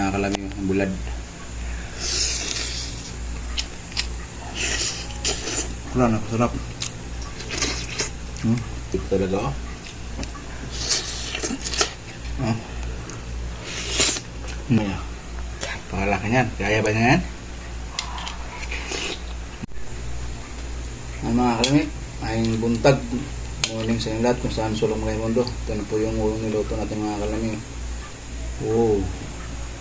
nakakalami yung bulad. Wala, napasarap. Tip talaga oh. Maya. Pangalaki niyan. Kaya ba niyan? Ay mga kalami, ay buntag. Morning sa inyo lahat kung saan sulong mga mundo. Ito na po yung ulong niluto natin mga kalami. Wow,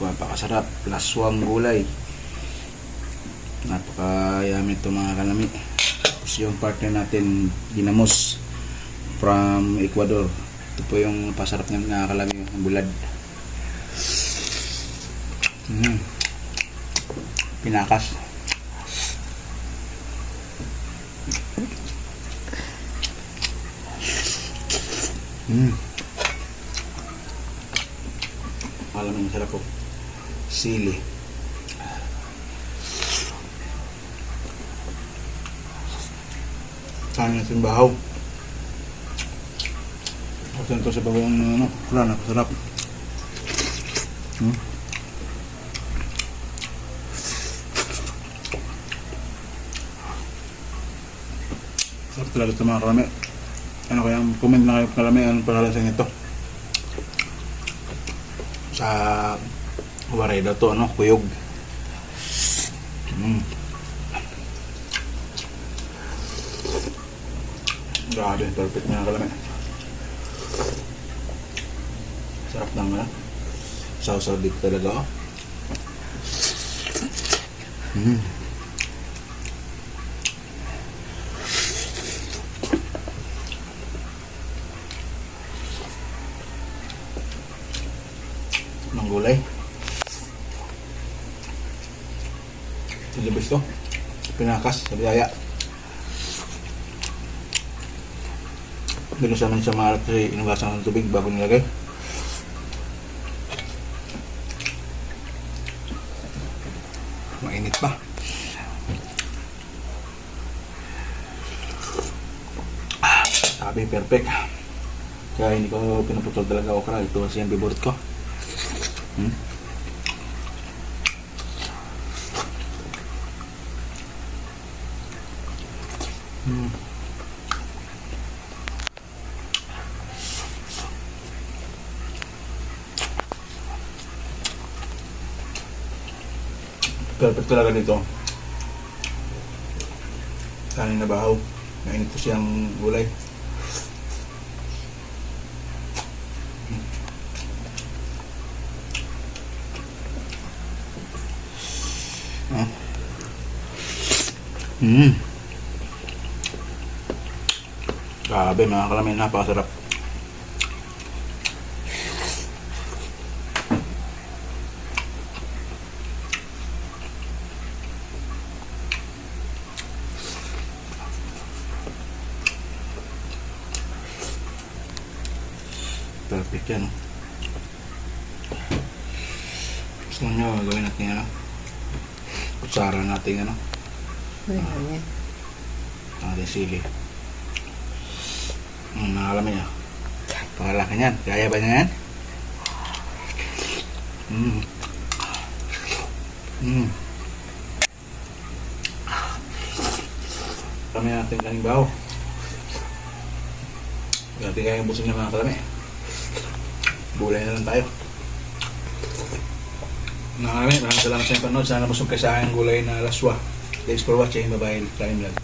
napakasarap. Laswang gulay. Napaka-yummy ito mga kalami. Tapos yung partner natin, ginamos from Ecuador. Ito po yung pasarap ng mga kalami, yung bulad. Pinakas. Alam mo, masarap po. Sili. Kain natin bahaw. Kasi ito sa bagong ano, wala, napasarap. Sarap talaga ito mga kalami. Ano kaya, comment na kayo kalami, anong pangalan ito? Sa waray daw to, ano, kuyog. Grabe, perfect mga kalami. Sarap naman, sausaw dito talaga, oh. Ng gulay. Ilibis to. Pinakas sa biyaya. Binusan man siya maalat kasi inugasan ng tubig bago nilagay. Mainit pa. Sabi perfect. Kaya hindi ko pinaputol talaga okra. Ito kasi yung favorite ko. Perfect talaga dito. Kanin na bahaw. Mainit po siyang gulay. Grabe mga kalami, napakasarap. Perfect yan. Gusto nyo gawin natin ano? Kutsara natin ano? Ating sili. Nakalamin nyo. Pangalaki niyan. Kaya ba niyan? Kami natin kaning bahaw. Natin kayang busin ng mga kalami. Gulay na lang tayo. Mga kalami, maraming salamat sa inyong panood. Sana busog kayo sa aking gulay na laswa. Thanks for watching. Bye-bye. Time lang.